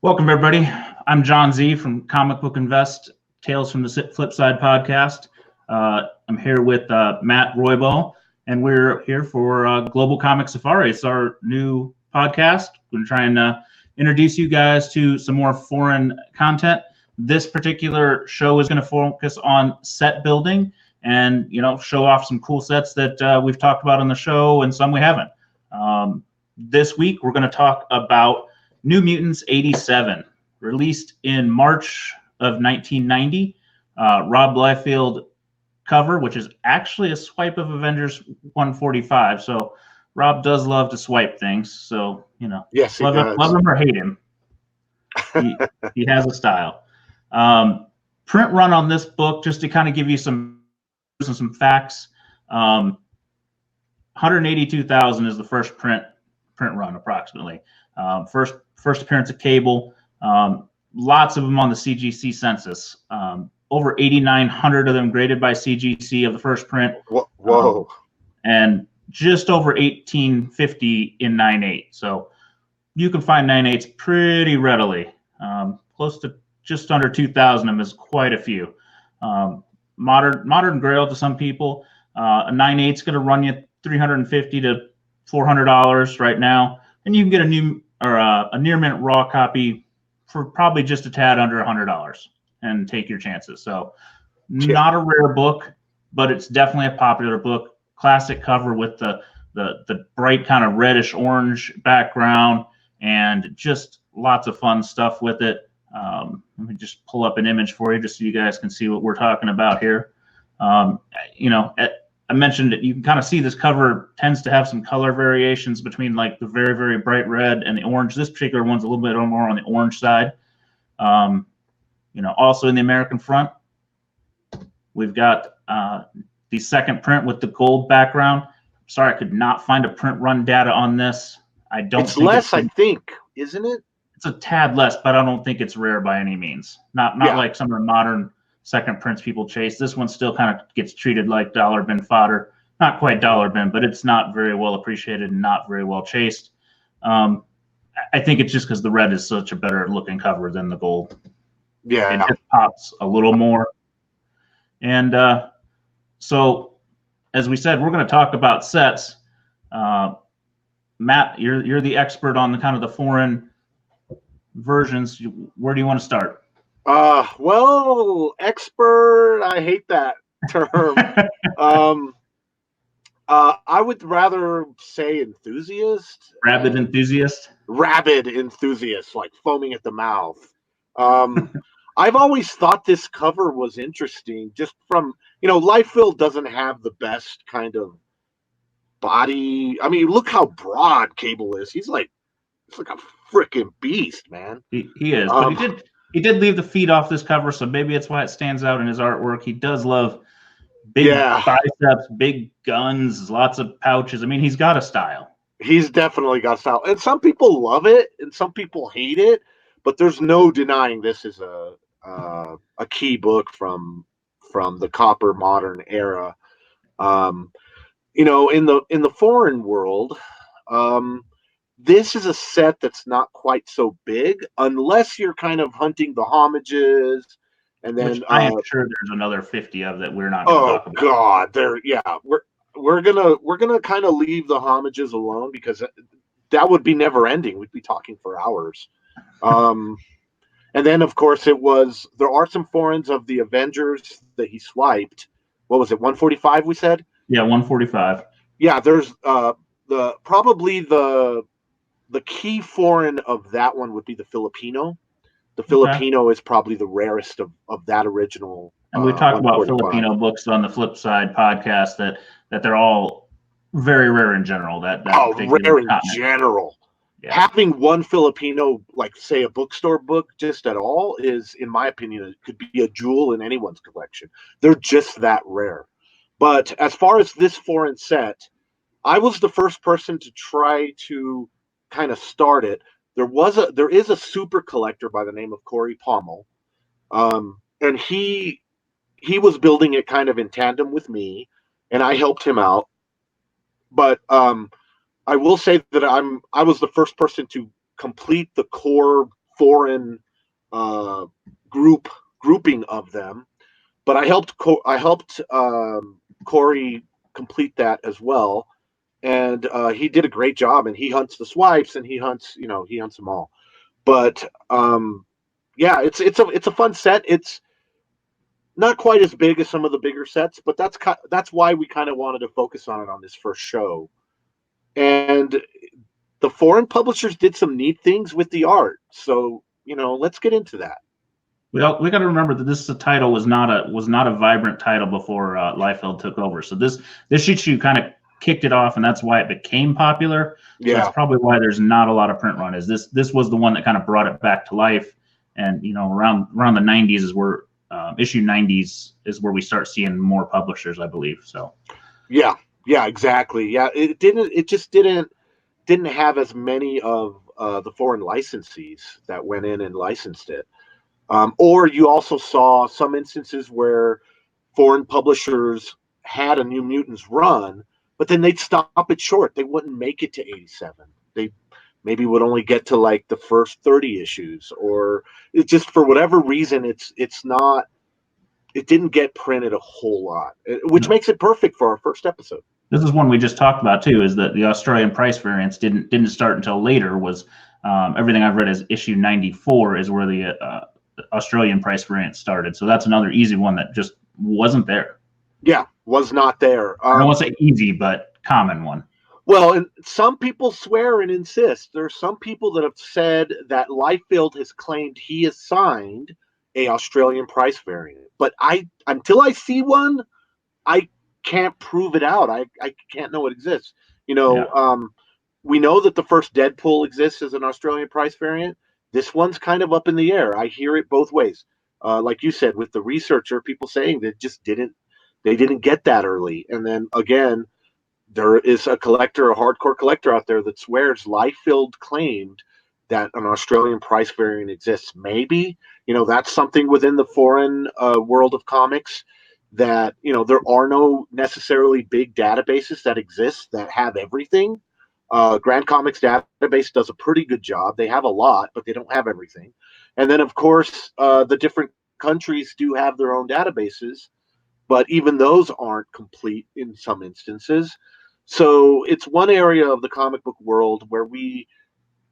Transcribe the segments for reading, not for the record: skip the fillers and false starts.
Welcome, everybody. I'm Jon Z from Comic Book Invest, Tales from the Flipside podcast. I'm here with Matt Roybal, and we're here for Global Comic Safari. It's our new podcast. We're going to try and introduce you guys to some more foreign content. This particular show is going to focus on set building and, show off some cool sets that we've talked about on the show and some we haven't. This week, we're going to talk about New Mutants 87, released in March of 1990. Rob Liefeld cover, which is actually a swipe of Avengers 145. So Rob does love to swipe things. So, yes, love him or hate him. He has a style. Print run on this book, just to kind of give you some facts. 182,000 is the first print run, approximately. First appearance of Cable, lots of them on the CGC census. Over 8,900 of them graded by CGC of the first print. Whoa. And just over 1,850 in 9/8. So you can find 9/8s pretty readily. Close to just under 2,000 of them is quite a few. Modern Grail to some people. A 9/8 is going to run you $350 to $400 right now, and you can get a near mint raw copy for probably just a tad under $100 and take your chances. So not a rare book, but it's definitely a popular book. Classic cover with the bright kind of reddish orange background and just lots of fun stuff with it. Let me just pull up an image for you just so you guys can see what we're talking about here. I mentioned that you can kind of see this cover tends to have some color variations between like the very, very bright red and the orange. This particular one's a little bit more on the orange side. Also in the American front, we've got the second print with the gold background. Sorry, I could not find a print run data on this. I don't think less, I think, isn't it? It's a tad less, but I don't think it's rare by any means. Not like some of the modern second prints people chase. This one still kind of gets treated like dollar bin fodder. Not quite dollar bin, but it's not very well appreciated and not very well chased. I think it's just because the red is such a better looking cover than the gold. Yeah. It just pops a little more. And so, as we said, we're going to talk about sets. Matt, you're the expert on the kind of the foreign versions. Where do you want to start? Well, expert, I hate that term. I would rather say enthusiast. Rabid enthusiast, like foaming at the mouth. I've always thought this cover was interesting just from, Liefeld doesn't have the best kind of body. I mean, look how broad Cable is. He's like a freaking beast, man. He is, but he did leave the feet off this cover, so maybe it's why it stands out in his artwork. He does love big biceps, big guns, lots of pouches. I mean, he's got a style. He's definitely got style. And some people love it and some people hate it, but there's no denying this is a key book from the Copper modern era. In the foreign world, this is a set that's not quite so big unless you're kind of hunting the homages, and then which I am sure there's another 50 of that we're not going to talk about. We're gonna kind of leave the homages alone because that would be never ending. We'd be talking for hours. And then of course there are some foreigns of the Avengers that he swiped. What was it, 145 we said? Yeah, 145. Yeah, there's the key foreign of that one would be the Filipino. The Filipino is probably the rarest of that original. And we talked about Filipino books on the Flipside podcast that they're all very rare in general. Rare in general. Yeah. Having one Filipino, like say a bookstore book, just at all is, in my opinion, it could be a jewel in anyone's collection. They're just that rare. But as far as this foreign set, I was the first person to try to kind of start it. There is a super collector by the name of Corey Pommel, and he was building it kind of in tandem with me, and I helped him out. But I will say that I was the first person to complete the core foreign uh, grouping of them. But I helped Corey complete that as well, and he did a great job. And he hunts the swipes, and he hunts them all. But yeah, it's a fun set. It's not quite as big as some of the bigger sets, but that's why we kind of wanted to focus on it on this first show. And the foreign publishers did some neat things with the art. So, let's get into that. We got to remember that this title was not a vibrant title before Liefeld took over. So this issue kind of kicked it off, and that's why it became popular. So that's probably why there's not a lot of print run. Is this was the one that kind of brought it back to life, and around the 90s is where issue 90s is where we start seeing more publishers, I believe. So yeah, exactly. Yeah, it just didn't have as many of the foreign licensees that went in and licensed it. Or you also saw some instances where foreign publishers had a New Mutants run, but then they'd stop it short. They wouldn't make it to 87. They maybe would only get to like the first 30 issues, or it just for whatever reason it didn't get printed a whole lot, which makes it perfect for our first episode. This is one we just talked about too. Is that the Australian price variants didn't start until later? Was everything I've read is issue 94 is where the Australian price variant started. So that's another easy one that just wasn't there. Yeah, was not there. I don't want to say easy, but common one. Well, and some people swear and insist. There are some people that have said that Liefeld has claimed he has signed a Australian price variant, but until I see one, I can't prove it out. I can't know it exists. We know that the first Deadpool exists as an Australian price variant. This one's kind of up in the air. I hear it both ways. Like you said, with the researcher, people saying that they didn't get that early. And then again, there is a hardcore collector out there that swears Liefeld claimed that an Australian price variant exists. Maybe, that's something within the foreign world of comics that, there are no necessarily big databases that exist that have everything. Grand Comics Database does a pretty good job. They have a lot, but they don't have everything. And then, of course, the different countries do have their own databases, but even those aren't complete in some instances. So it's one area of the comic book world where we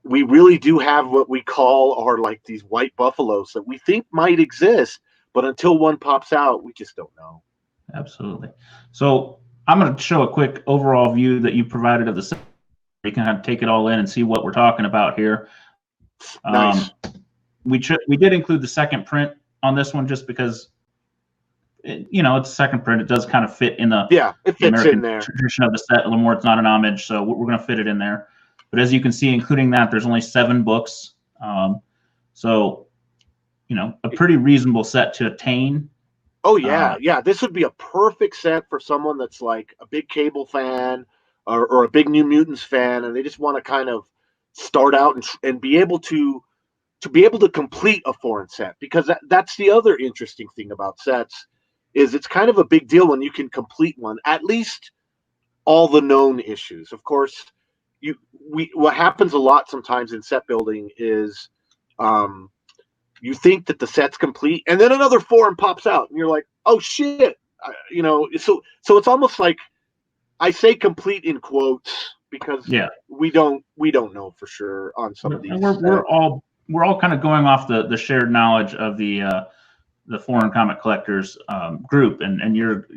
really do have what we call are like these white buffaloes that we think might exist, but until one pops out, we just don't know. Absolutely. So I'm going to show a quick overall view that you provided of the set. You can kind of take it all in and see what we're talking about here. Nice. We did include the second print on this one just because, it's a second print. It does kind of fit in the American in there. Tradition of the set a little more. It's not an homage, so we're going to fit it in there. But as you can see, including that, there's only 7 books. So, a pretty reasonable set to attain. Oh, yeah. This would be a perfect set for someone that's like a big Cable fan or a big New Mutants fan, and they just want to kind of start out and be able to complete a foreign set, because that's the other interesting thing about sets is it's kind of a big deal when you can complete one, at least all the known issues. Of course, what happens a lot sometimes in set building is you think that the set's complete, and then another foreign pops out, and you're like, oh shit, So it's almost like, I say complete in quotes because we don't know for sure on some of these. And we're all kind of going off the shared knowledge of the foreign comic collectors group, and you're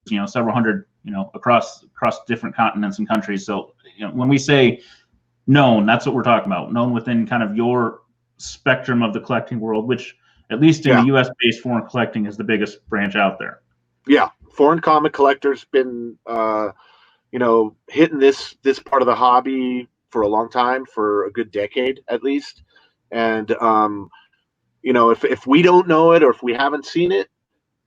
several hundred across different continents and countries. So when we say known, that's what we're talking about. Known within kind of your spectrum of the collecting world, which at least in the U.S. based foreign collecting is the biggest branch out there. Yeah, foreign comic collectors been hitting this part of the hobby for a long time, for a good decade at least. And if we don't know it, or if we haven't seen it,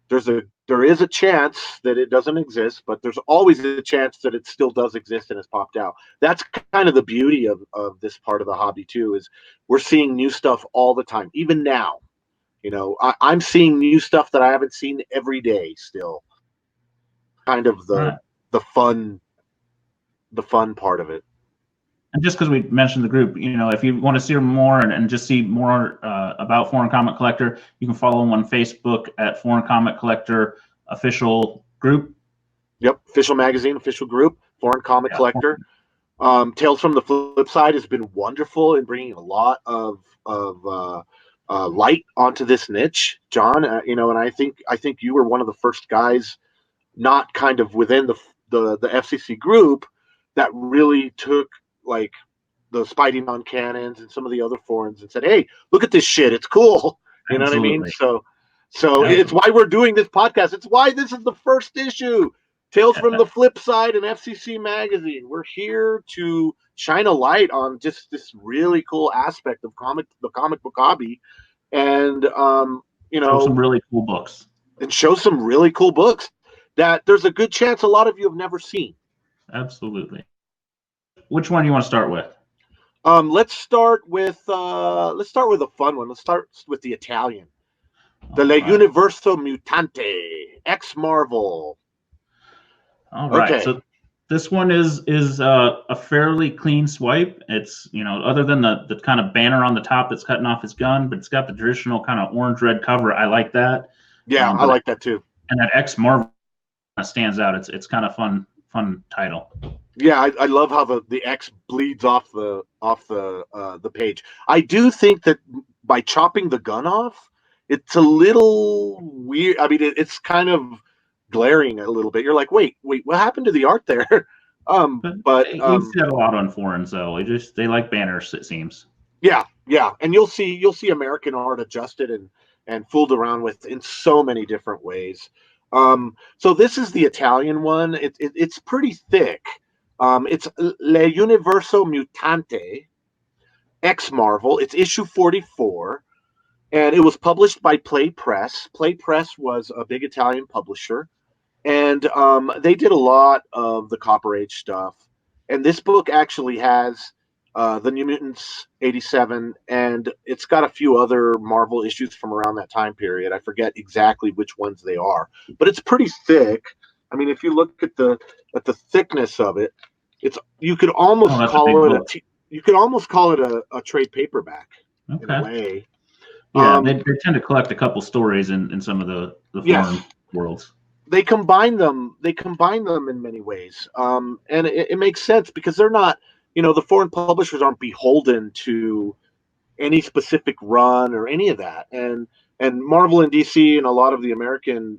there is a chance that it doesn't exist, but there's always a chance that it still does exist and has popped out. That's kind of the beauty of this part of the hobby too, is we're seeing new stuff all the time. Even now, I'm seeing new stuff that I haven't seen every day still. Kind of Right. the fun part of it. And just because we mentioned the group, if you want to see more and just see more about Foreign Comic Collector, you can follow them on Facebook at Foreign Comic Collector Official Group. Yep, official magazine, official group, Foreign Comic Collector. Tales from the Flipside has been wonderful in bringing a lot of light onto this niche, John. And I think you were one of the first guys, not kind of within the FCC group, that really took like the Spidey non-canons and some of the other foreigns and said, "Hey, look at this shit. It's cool." You know Absolutely. what I mean? So it's why we're doing this podcast. It's why this is the first issue. Tales from the Flipside and FCC magazine. We're here to shine a light on just this really cool aspect of the comic book hobby, and show some really cool books. And show some really cool books that there's a good chance a lot of you have never seen. Absolutely. Which one do you want to start with? Let's start with a fun one. Let's start with the Italian. The Universo Mutante, X Marvel. All right. Okay. So this one is a fairly clean swipe. It's, other than the kind of banner on the top that's cutting off his gun, but it's got the traditional kind of orange-red cover. I like that. Yeah, I like that too. And that X Marvel stands out. It's kind of fun title. Yeah, I love how the X bleeds off the page. I do think that by chopping the gun off, it's a little weird. I mean, it's kind of glaring a little bit. You're like, wait, what happened to the art there? But we see that a lot on forums, though. They like banners, it seems. Yeah, and you'll see American art adjusted and fooled around with in so many different ways. So this is the Italian one. It's pretty thick. It's Le Universo Mutante, X Marvel. It's issue 44, and it was published by Play Press. Play Press was a big Italian publisher, and they did a lot of the Copper Age stuff. And this book actually has the New Mutants 87, and it's got a few other Marvel issues from around that time period. I forget exactly which ones they are, but it's pretty thick. I mean, if you look at the thickness of it, you could almost call it a trade paperback in a way. Yeah, they tend to collect a couple stories in some of the foreign worlds. They combine them in many ways, and it makes sense because they're not, the foreign publishers aren't beholden to any specific run or any of that, and Marvel and DC and a lot of the American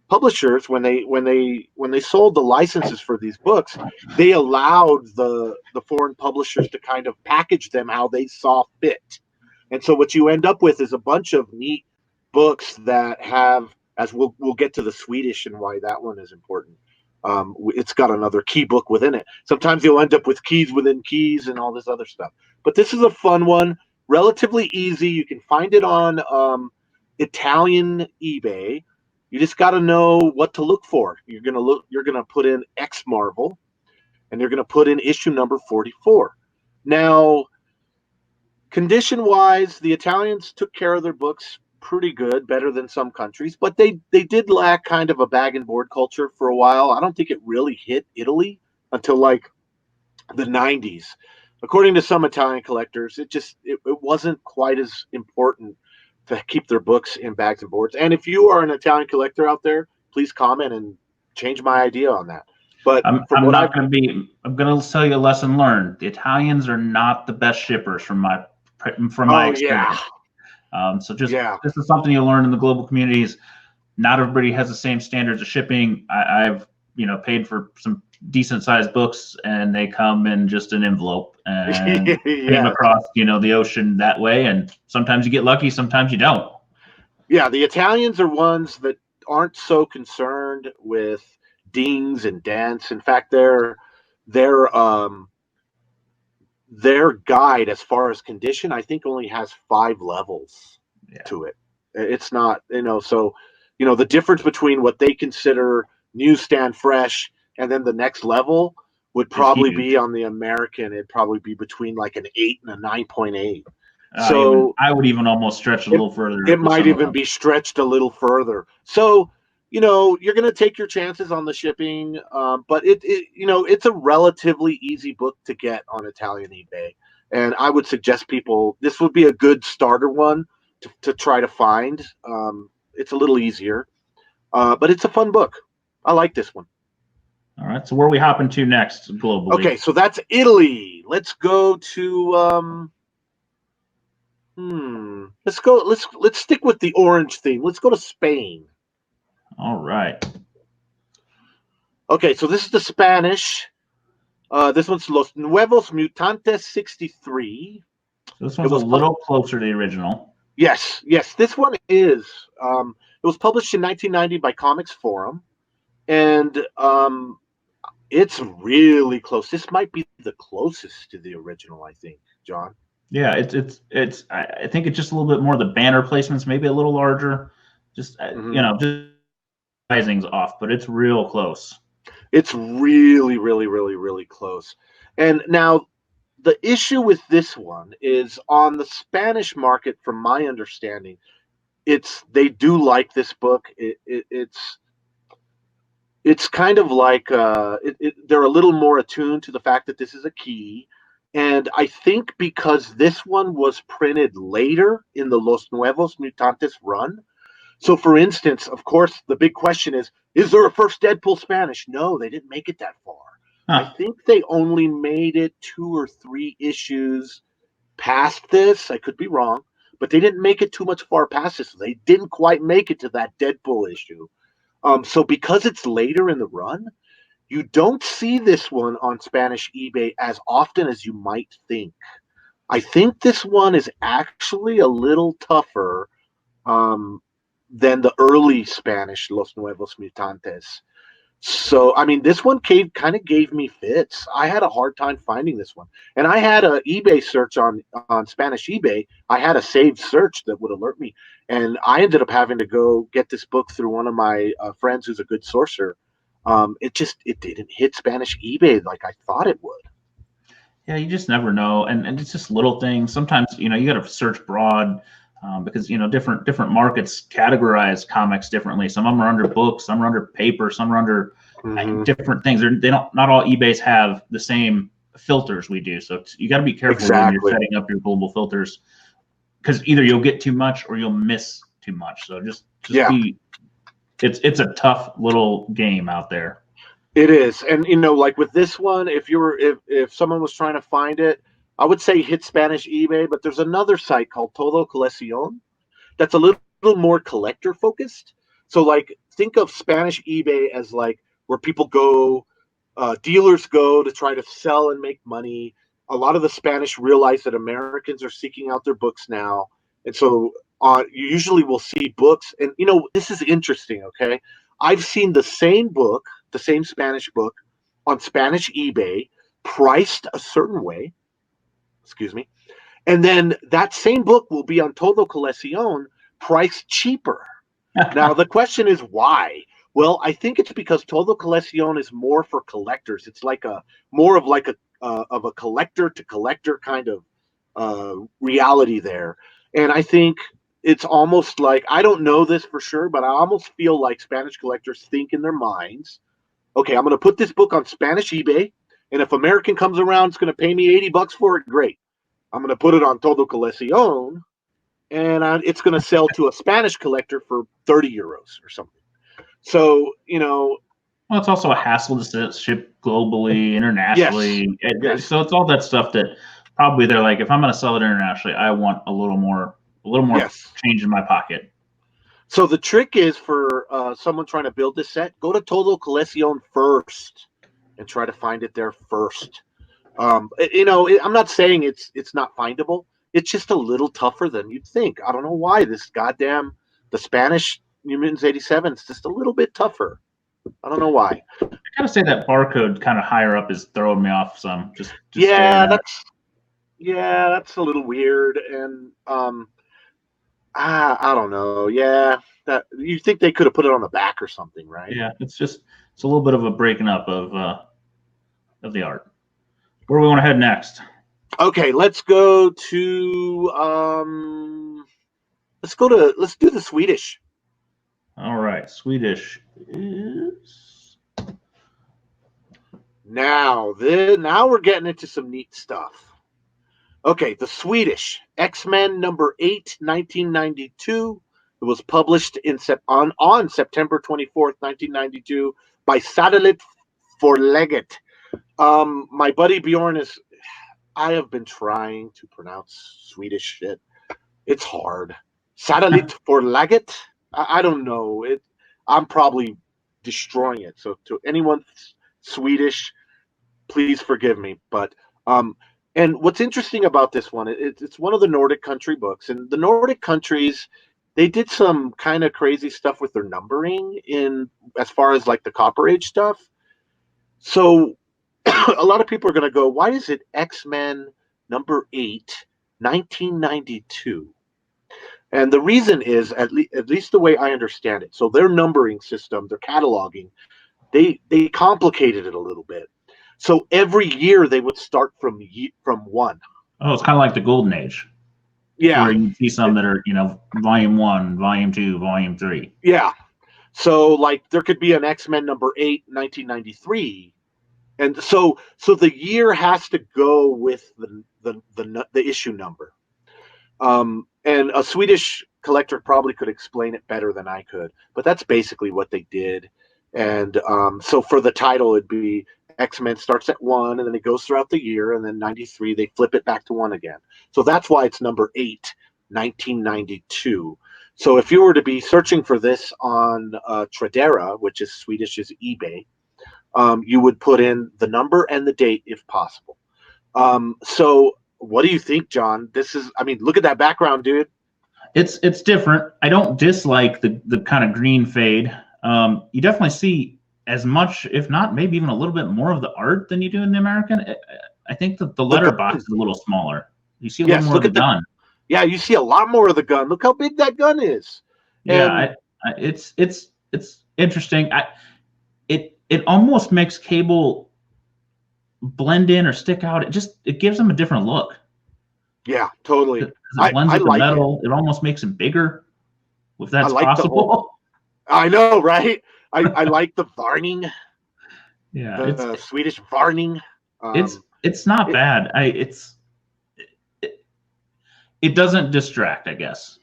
publishers, when they sold the licenses for these books, they allowed the foreign publishers to kind of package them how they saw fit. And so what you end up with is a bunch of neat books that have, as we'll get to the Swedish and why that one is important. It's got another key book within it. Sometimes you'll end up with keys within keys and all this other stuff. But this is a fun one, relatively easy. You can find it on Italian eBay. You just got to know what to look for. You're gonna put in X Marvel, and you're gonna put in issue number 44. Now, condition-wise, the Italians took care of their books pretty good, better than some countries, but they did lack kind of a bag and board culture for a while. I don't think it really hit Italy until like the 90s. According to some Italian collectors, it wasn't quite as important to keep their books in bags and boards. And if you are an Italian collector out there, please comment and change my idea on that. But I'm going to tell you a lesson learned. The Italians are not the best shippers from my experience. Yeah. This is something you learn in the global communities. Not everybody has the same standards of shipping. I've paid for some decent sized books, and they come in just an envelope and came across the ocean that way. And sometimes you get lucky, sometimes you don't. Yeah, the Italians are ones that aren't so concerned with dings and dents. In fact, their guide as far as condition, I think, only has 5 levels to it. It's not, so the difference between what they consider newsstand fresh and then the next level would It's probably huge. be on the American. It'd probably be between like an 8 and a 9.8. I would even almost stretch a little further It with might some of even them. be stretched a little further. So, you're going to take your chances on the shipping, but it's a relatively easy book to get on Italian eBay. And I would suggest people, this would be a good starter one to try to find. It's a little easier, but it's a fun book. I like this one. All right. So where are we hopping to next globally? Okay, so that's Italy. Let's go to let's go. Let's stick with the orange theme. Let's go to Spain. All right. Okay, so this is the Spanish. This one's Los Nuevos Mutantes 63. So this one's a little closer to the original. Yes. This one is. It was published in 1990 by Comics Forum, and it's really close. This might be the closest to the original, I think, John. Yeah, it's. I think it's just a little bit more. The banner placements maybe a little larger. Just just sizing's off, but it's real close. It's really, really, really, really close. And now the issue with this one is on the Spanish market, from my understanding, they do like this book. It's kind of like they're a little more attuned to the fact that this is a key. And I think because this one was printed later in the Los Nuevos Mutantes run. So, for instance, of course, the big question is there a first Deadpool Spanish? No, they didn't make it that far. Huh. I think they only made it 2 or 3 issues past this. I could be wrong, but they didn't make it too much far past this. They didn't quite make it to that Deadpool issue. So because it's later in the run, you don't see this one on Spanish eBay as often as you might think. I think this one is actually a little tougher than the early Spanish Los Nuevos Mutantes. So, I mean, this one kind of gave me fits. I had a hard time finding this one. And I had an eBay search on Spanish eBay. I had a saved search that would alert me. And I ended up having to go get this book through one of my friends who's a good sourcer. It didn't hit Spanish eBay like I thought it would. Yeah, you just never know. And it's just little things. Sometimes, you got to search broad. Because different markets categorize comics differently. Some of them are under books, some are under paper, some are under different things. Not all eBays have the same filters we do. So you got to be careful when you're setting up your global filters, because either you'll get too much or you'll miss too much. So just be. It's a tough little game out there. It is, and like with this one, if someone was trying to find it, I would say hit Spanish eBay, but there's another site called Todo Colección that's a little more collector focused. So, like, think of Spanish eBay as like where people go, dealers go to try to sell and make money. A lot of the Spanish realize that Americans are seeking out their books now, and so you usually will see books. And this is interesting. Okay, I've seen the same book, the same Spanish book, on Spanish eBay, priced a certain way. Excuse me. And then that same book will be on Todo Colección, priced cheaper. Now, the question is why? Well, I think it's because Todo Colección is more for collectors. It's like more of a collector to collector kind of reality there. And I think it's almost like, I don't know this for sure, but I almost feel like Spanish collectors think in their minds, okay, I'm going to put this book on Spanish eBay, and if American comes around, it's going to pay me $80 for it. Great. I'm going to put it on Todo Colección, and it's going to sell to a Spanish collector for 30 euros or something. So, well, it's also a hassle to ship globally, internationally. Yes. So it's all that stuff that probably they're like, if I'm going to sell it internationally, I want a little more change in my pocket. So the trick is for someone trying to build this set, go to Todo Colección first and try to find it there first. I'm not saying it's not findable. It's just a little tougher than you'd think. I don't know why the Spanish New Mutants 87 is just a little bit tougher. I don't know why. I gotta say that barcode kind of higher up is throwing me off some. That's a little weird. And I don't know. Yeah, that you think they could have put it on the back or something, right? Yeah, it's a little bit of a breaking up of the art. Where do we want to head next? Okay, let's go to let's do the Swedish. All right, Swedish is Now we're getting into some neat stuff. Okay, the Swedish X-Men number 8, 1992. It was published on September 24th, 1992 by Satellite Forlaget. My buddy Bjorn I have been trying to pronounce Swedish shit. It's hard. Satellite Forlaget? I don't know. I'm probably destroying it. So to anyone Swedish, please forgive me. But and what's interesting about this one, it's one of the Nordic country books, and the Nordic countries, they did some kind of crazy stuff with their numbering in as far as like the Copper Age stuff. So a lot of people are going to go, why is it X-Men number 8, 1992? And the reason is, at least the way I understand it, so their numbering system, their cataloging, they complicated it a little bit. So every year they would start from 1. Oh, it's kind of like the Golden Age. Yeah. Where you see some that are, volume 1, volume 2, volume 3. Yeah. So like there could be an X-Men number 8, 1993. And so the year has to go with the issue number. And a Swedish collector probably could explain it better than I could, but that's basically what they did. And so for the title, it'd be X-Men starts at 1, and then it goes throughout the year, and then 93 they flip it back to 1 again. So that's why it's number 8, 1992. So if you were to be searching for this on Tradera, which is Swedish's eBay, you would put in the number and the date if possible. So what do you think, John? Look at that background, dude. It's different. I don't dislike the kind of green fade. You definitely see as much, if not maybe even a little bit more of the art than you do in the American. I think that the letterbox is a little smaller. You see a little more of the gun. Yeah, you see a lot more of the gun. Look how big that gun is. Yeah, it's interesting. It almost makes Cable blend in or stick out. It gives them a different look. Yeah, totally. It blends with the metal. It almost makes him bigger, if that's possible. I know, right? I like the varning. Yeah, the Swedish varning. It's not bad. It doesn't distract, I guess.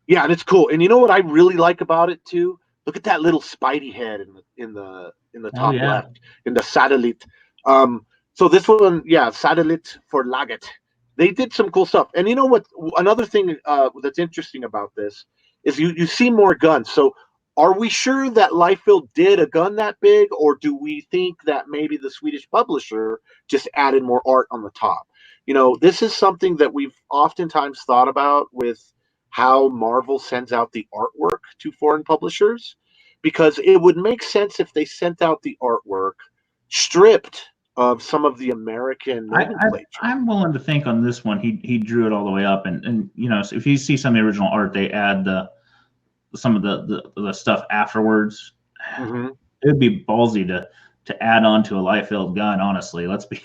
Yeah, and it's cool. And you know what I really like about it too? Look at that little Spidey head in the top left in the Satellite. So this one, yeah, Satellite Forlaget. They did some cool stuff. And you know what? Another thing that's interesting about this is you see more guns. So are we sure that Liefeld did a gun that big, or do we think that maybe the Swedish publisher just added more art on the top? This is something that we've oftentimes thought about with how Marvel sends out the artwork to foreign publishers, because it would make sense if they sent out the artwork stripped of some of the American nomenclature. I'm willing to think on this one he drew it all the way up, and so if you see some of the original art, they add some of the stuff afterwards. Mm-hmm. It would be ballsy to add on to a Liefeld gun. Honestly, let's be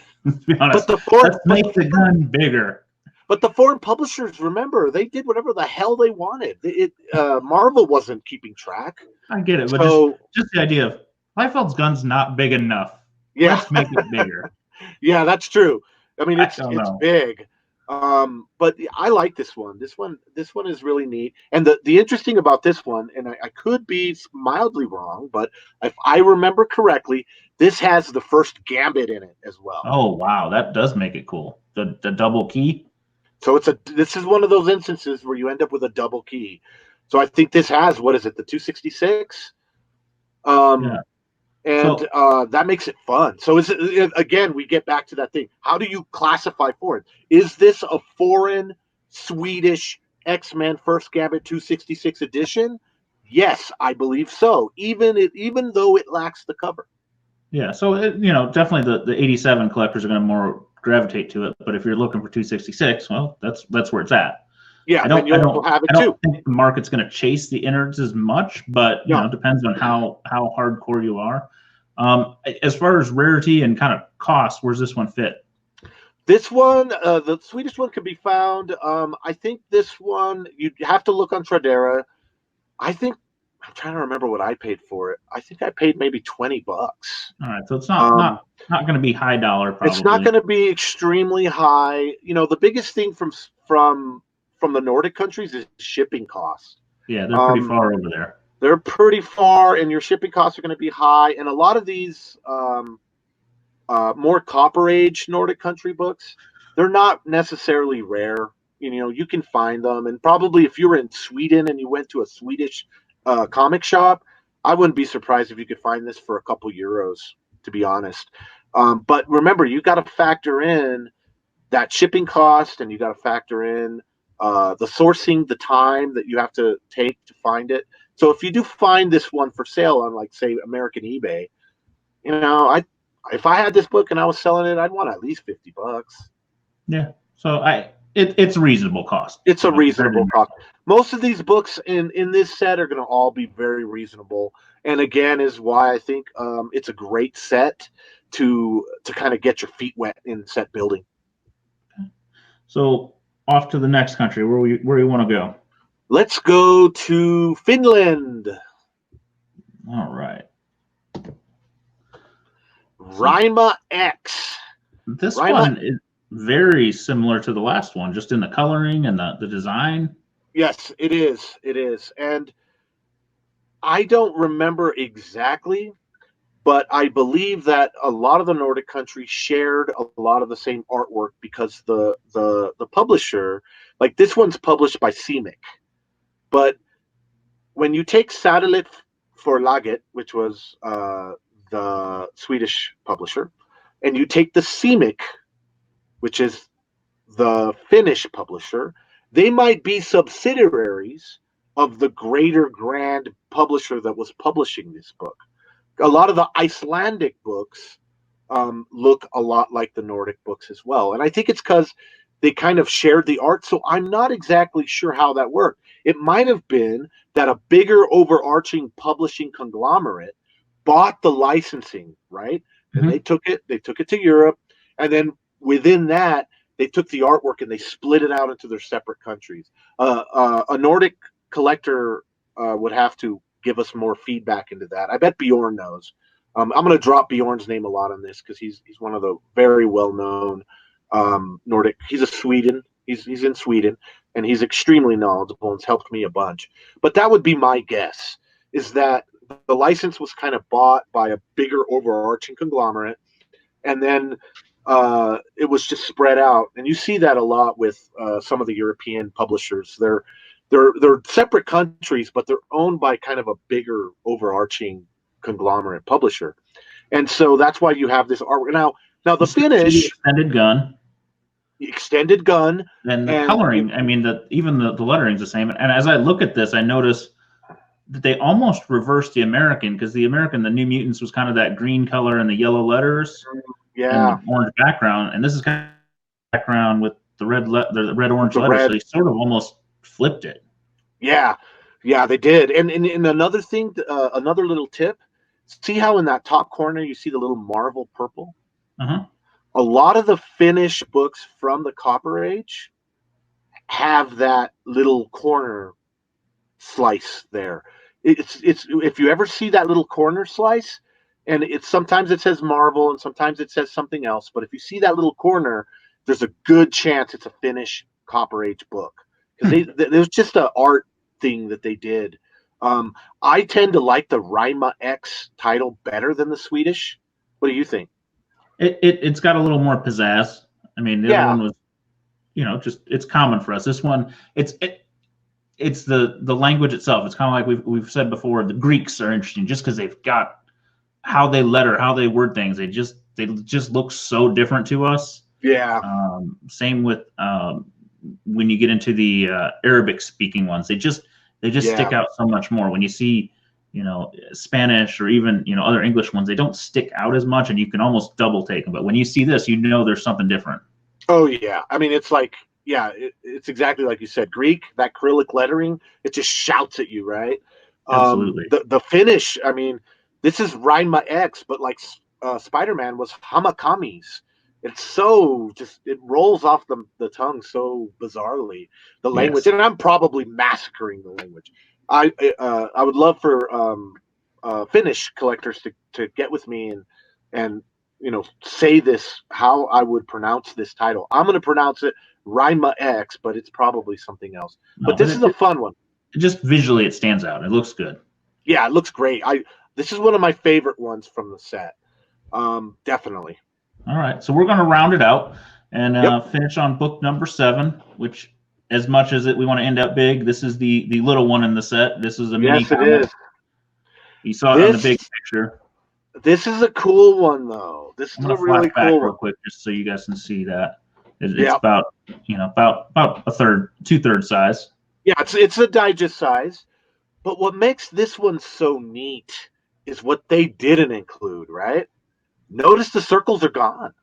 honest. Let's make the gun bigger. But the foreign publishers, remember, they did whatever the hell they wanted. Marvel wasn't keeping track. I get it, but just the idea of Liefeld's gun's not big enough. Yeah. Let's make it bigger. Yeah, that's true. I mean, it's big. But I like this one. This one is really neat. And the interesting about this one, and I could be mildly wrong, but if I remember correctly, this has the first Gambit in it as well. Oh wow, that does make it cool. The double key. So this is one of those instances where you end up with a double key. So I think this has, what is it, the 266? Yeah. And that makes it fun. So again, we get back to that thing. How do you classify foreign? Is this a foreign Swedish X-Men First Gambit 266 edition? Yes, I believe so. Even though it lacks the cover. Yeah. So definitely the 87 collectors are going to more gravitate to it. But if you're looking for 266, well, that's where it's at. Yeah, then you'll have it I don't too. think the market's going to chase the innards as much, but you know, it depends on how hardcore you are. As far as rarity and kind of cost, where's this one fit? This one, the Swedish one, can be found. I think this one you have to look on Tradera. I think I'm trying to remember what I paid for it. I think I paid maybe $20. All right, so it's not going to be high dollar. Probably it's not going to be extremely high. You know, the biggest thing from the Nordic countries is shipping costs. Yeah, they're pretty far over there. They're pretty far, and your shipping costs are going to be high. And a lot of these more Copper Age Nordic country books, they're not necessarily rare. You know, you can find them, and probably if you were in Sweden and you went to a Swedish comic shop, I wouldn't be surprised if you could find this for a couple euros, to be honest. But remember, you got to factor in that shipping cost, and you got to factor in the sourcing, the time that you have to take to find it. So if you do find this one for sale on, like, say, American eBay, you know, if I had this book and I was selling it, I'd want at least $50. Yeah. So it's a reasonable cost. It's a reasonable cost. Most of these books in this set are going to all be very reasonable, and again, is why I think it's a great set to kind of get your feet wet in set building. So off to the next country. Where you want to go? Let's go to Finland. All right. Rima X. This one is very similar to the last one, just in the coloring and the design. Yes, it is. It is. And I don't remember exactly, but I believe that a lot of the Nordic countries shared a lot of the same artwork because the publisher, like this one's published by CMIC. But when you take Satellite Förlaget, which was the Swedish publisher, and you take the CMIC, which is the Finnish publisher, they might be subsidiaries of the greater grand publisher that was publishing this book. A lot of the Icelandic books look a lot like the Nordic books as well. And I think it's because they kind of shared the art. So I'm not exactly sure how that worked. It might have been that a bigger overarching publishing conglomerate bought the licensing, right? And they took it to Europe. And then within that, they took the artwork and they split it out into their separate countries. A Nordic collector would have to give us more feedback into that. I bet Bjorn knows. I'm going to drop Bjorn's name a lot on this because he's one of the very well-known Nordic. He's a Sweden. He's in Sweden, and he's extremely knowledgeable and has helped me a bunch. But that would be my guess, is that the license was kind of bought by a bigger overarching conglomerate, and then it was just spread out. And you see that a lot with some of the European publishers. They're separate countries, but they're owned by kind of a bigger overarching conglomerate publisher. And so that's why you have this artwork. Now the Finnish extended gun and the coloring. I mean, even the lettering's the same. And as I look at this, I notice that they almost reversed the American, because the New Mutants was kind of that green color and the yellow letters, and the orange background, and this is kind of background with the red orange letters. So they sort of almost flipped it. Yeah, they did. And another thing, another little tip: see how in that top corner you see the little Marvel purple? A lot of the Finnish books from the Copper Age have that little corner slice there. It's if you ever see that little corner slice, and sometimes it says Marvel and sometimes it says something else, but if you see that little corner, there's a good chance it's a Finnish Copper Age book, because there's just an art thing that they did. I tend to like the Rima X title better than the Swedish. What do you think? It's got a little more pizzazz. I mean, the other one was, just it's common for us. This one, it's the language itself. It's kind of like we've said before. The Greeks are interesting just because they've got how they letter, how they word things. They just look so different to us. Yeah. Same with when you get into the Arabic speaking ones. They just stick out so much more. When you see Spanish or even other English ones, they don't stick out as much, and you can almost double take them. But when you see this, there's something different. Oh yeah, I mean, it's like yeah, it's exactly like you said. Greek, that Cyrillic lettering, it just shouts at you, right? Absolutely. The Finnish, I mean, this is Reinma X, but like Spider-Man was Hamakami's. It's so just, it rolls off the tongue so bizarrely, the language, Yes. and I'm probably massacring the language. I would love for Finnish collectors to get with me and say this how I would pronounce this title. I'm going to pronounce it Rima X, but it's probably something else. No, But but this is a fun one. just visually it stands out. It looks good. Yeah, it looks great. This is one of my favorite ones from the set. Definitely. All right, so we're going to round it out and Yep. finish on book number 7, which, as much as we want to end up big, this is the little one in the set. This is a mini Yes, it comic. is. You saw it on the big picture. This is a cool one, though. This is a really cool real one. quick, just so you guys can see that it's Yep. about a third, 2/3 size. Yeah, it's a digest size. But what makes this one so neat is what they didn't include, right? Notice the circles are gone.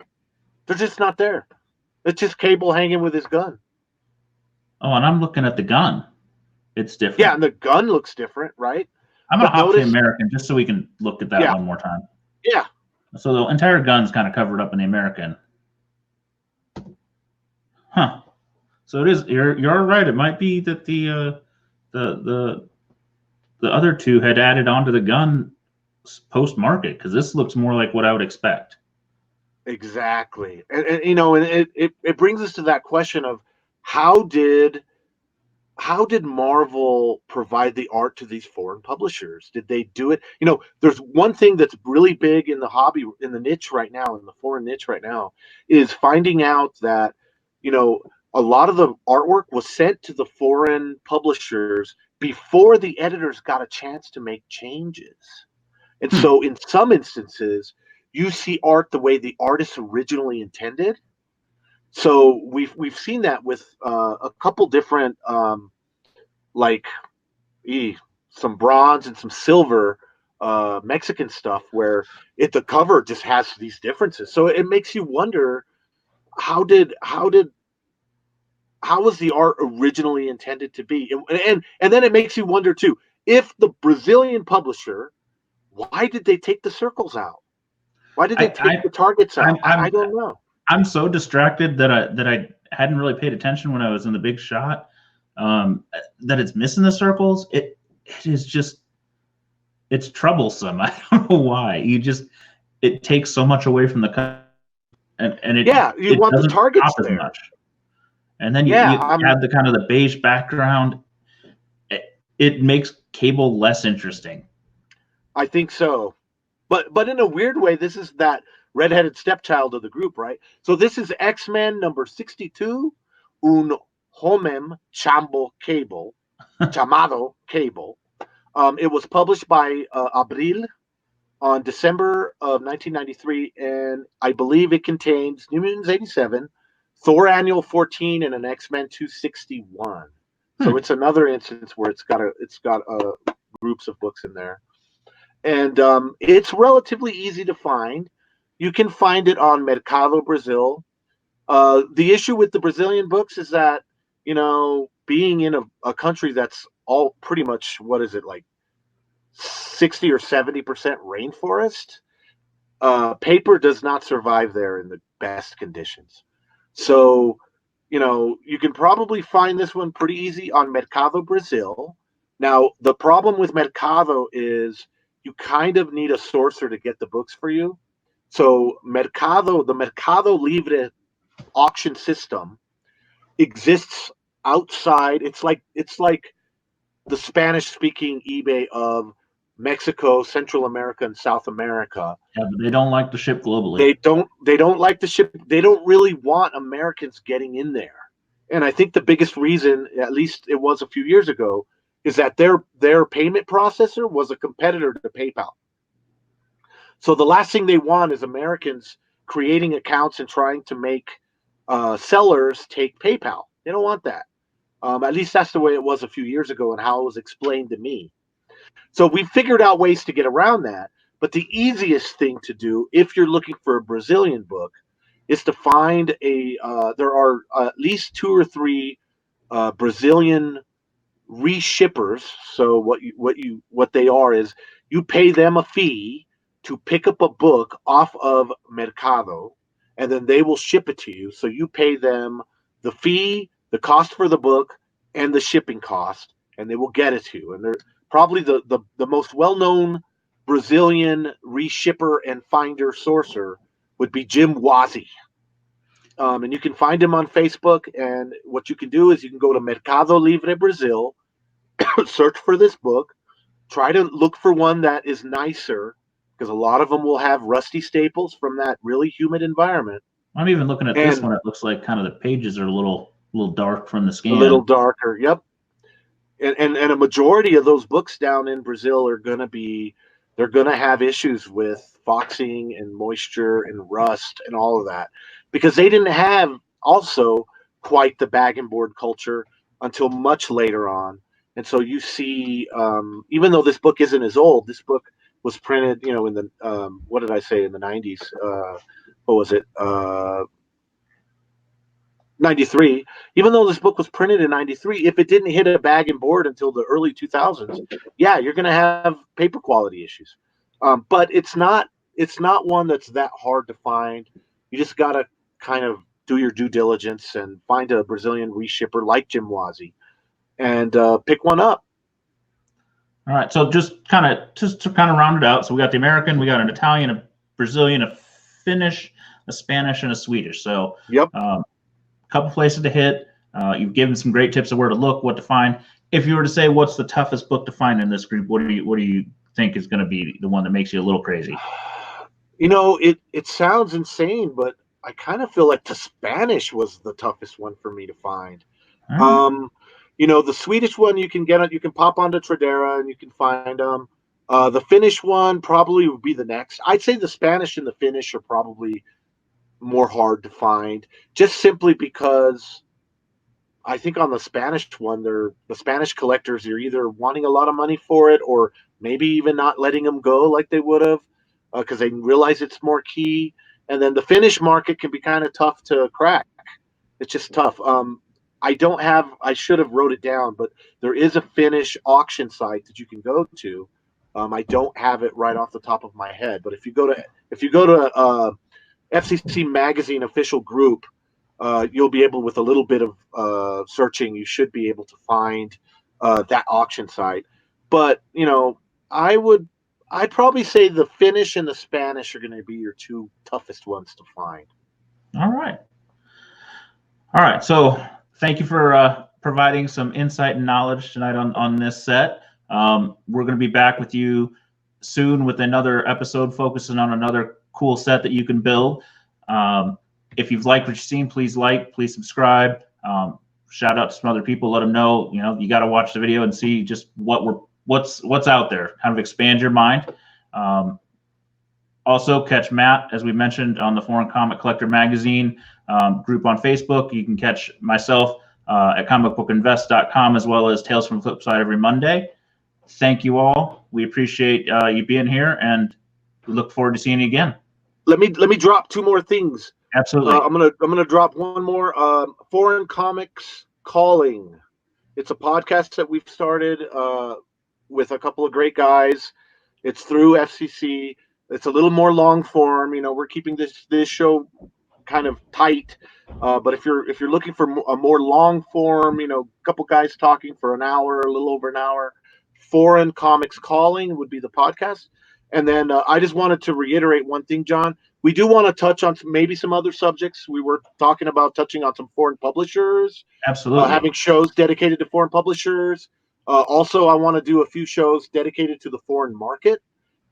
They're just not there. It's just Cable hanging with his gun. Oh, and I'm looking at the gun. It's different. Yeah, and the gun looks different, right? I'm gonna hop to the American just so we can look at that one more time. Yeah. So the entire gun's kind of covered up in the American. Huh. So it is. You're right. It might be that the other two had added onto the gun post market, because this looks more like what I would expect. Exactly, and it brings us to that question of how did Marvel provide the art to these foreign publishers? Did they do it? There's one thing that's really big in the hobby, in the niche right now, in the foreign niche right now, is finding out that a lot of the artwork was sent to the foreign publishers before the editors got a chance to make changes. And so in some instances, you see art the way the artist originally intended. So we've seen that with a couple different like some bronze and some silver Mexican stuff where the cover just has these differences. So it makes you wonder how was the art originally intended to be? And then it makes you wonder too, if the Brazilian publisher, why did they take the circles out? Why did they take the targets out? I don't know. I'm so distracted that I hadn't really paid attention when I was in the big shot. That it's missing the circles. It is just, it's troublesome. I don't know why. It takes so much away from the and you want the targets there. Much. And then you add the kind of the beige background. It makes Cable less interesting. I think so. But in a weird way, this is that redheaded stepchild of the group, right? So this is X-Men number 62, Un Homem Chambo Cable, Chamado Cable. It was published by Abril on December of 1993, and I believe it contains New Mutants 87, Thor Annual 14, and an X-Men 261. So it's another instance where it's got groups of books in there. And it's relatively easy to find. You can find it on Mercado Brazil. The issue with the Brazilian books is that, being in a country that's all pretty much, what is it, like 60 or 70% rainforest, paper does not survive there in the best conditions. So, you can probably find this one pretty easy on Mercado Brazil. Now, the problem with Mercado is you kind of need a sourcer to get the books for you. So the Mercado Libre auction system exists outside. It's like the Spanish-speaking eBay of Mexico, Central America, and South America. Yeah, but they don't like to ship globally. They don't like to ship. They don't really want Americans getting in there. And I think the biggest reason, at least it was a few years ago, is that their payment processor was a competitor to PayPal. So the last thing they want is Americans creating accounts and trying to make sellers take PayPal. They don't want that. At least that's the way it was a few years ago and how it was explained to me. So we figured out ways to get around that. But the easiest thing to do, if you're looking for a Brazilian book, is to find there are at least 2 or 3 Brazilian reshippers. So what they are is you pay them a fee to pick up a book off of Mercado, and then they will ship it to you. So you pay them the fee, the cost for the book, and the shipping cost, and they will get it to you. And they're probably the most well-known Brazilian reshipper and finder sourcer would be Jim Wazi. And you can find him on Facebook. And what you can do is you can go to Mercado Livre Brazil, search for this book, try to look for one that is nicer, because a lot of them will have rusty staples from that really humid environment. I'm even looking at this one. It looks like kind of the pages are a little dark from the scan. A little darker, yep. And a majority of those books down in Brazil are going to have issues with foxing and moisture and rust and all of that, because they didn't have also quite the bag and board culture until much later on. And so you see, even though this book isn't as old, this book was printed, in the what did I say, in the 90s? What was it? 93. Even though this book was printed in 93, if it didn't hit a bag and board until the early 2000s, yeah, you're going to have paper quality issues. But it's not one that's that hard to find. You just got to kind of do your due diligence and find a Brazilian reshipper like Jim Wazi and pick one up. All right, so just to kind of round it out. So we got the American, we got an Italian, a Brazilian, a Finnish, a Spanish, and a Swedish. So yep. Couple places to hit. You've given some great tips of where to look, what to find. If you were to say what's the toughest book to find in this group, what do you think is going to be the one that makes you a little crazy? It sounds insane, but I kind of feel like the Spanish was the toughest one for me to find. The Swedish one you can pop onto Tradera and you can find them. The Finnish one probably would be the next. I'd say the Spanish and the Finnish are probably more hard to find, just simply because I think on the Spanish one, the Spanish collectors are either wanting a lot of money for it or maybe even not letting them go like they would have, because they realize it's more key. And then the Finnish market can be kind of tough to crack. It's just tough. I should have wrote it down, but there is a Finnish auction site that you can go to. I don't have it right off the top of my head, but if you go to FCC Magazine official group, you'll be able, with a little bit of searching, you should be able to find that auction site. But I'd probably say the Finnish and the Spanish are going to be your 2 toughest ones to find. All right. So thank you for providing some insight and knowledge tonight on this set. We're going to be back with you soon with another episode focusing on another cool set that you can build. If you've liked what you've seen, please subscribe. Shout out to some other people, let them know, you got to watch the video and see just what's out there, kind of expand your mind. Also catch Matt, as we mentioned, on the Foreign Comic Collector Magazine group on Facebook. You can catch myself at comicbookinvest.com, as well as Tales from Flipside every Monday. Thank you all. We appreciate you being here, and we look forward to seeing you again. Let me drop 2 more things. Absolutely. I'm gonna drop one more. Foreign Comics Calling. It's a podcast that we've started with a couple of great guys. It's through FCC. It's a little more long form. We're keeping this show kind of tight. But if you're looking for a more long form, a couple guys talking for an hour, a little over an hour, Foreign Comics Calling would be the podcast. And then I just wanted to reiterate one thing, John. We do want to touch on maybe some other subjects. We were talking about touching on some foreign publishers. Absolutely. Having shows dedicated to foreign publishers. Also, I want to do a few shows dedicated to the foreign market.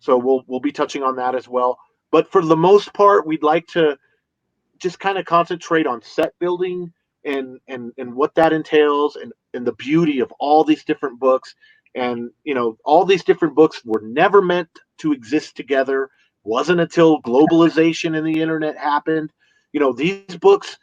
So we'll be touching on that as well. But for the most part, we'd like to just kind of concentrate on set building and what that entails and the beauty of all these different books. And, all these different books were never meant to exist together. Wasn't until globalization and the internet happened. These books,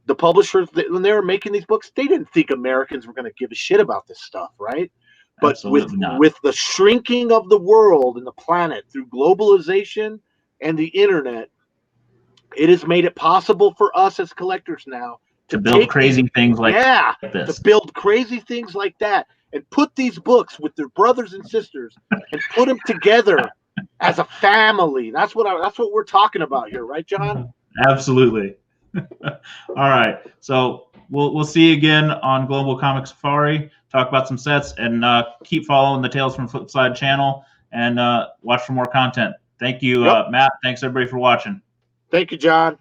the publishers, when they were making these books, they didn't think Americans were going to give a shit about this stuff, right? But with the shrinking of the world and the planet through globalization and the internet, it has made it possible for us as collectors now to build crazy things like this. To build crazy things like that and put these books with their brothers and sisters and put them together as a family. That's what we're talking about here, right, John? Absolutely. All right. So we'll see you again on Global Comic Safari. Talk about some sets and keep following the Tales from Flipside channel and watch for more content. Thank you, Matt. Thanks everybody for watching. Thank you, John.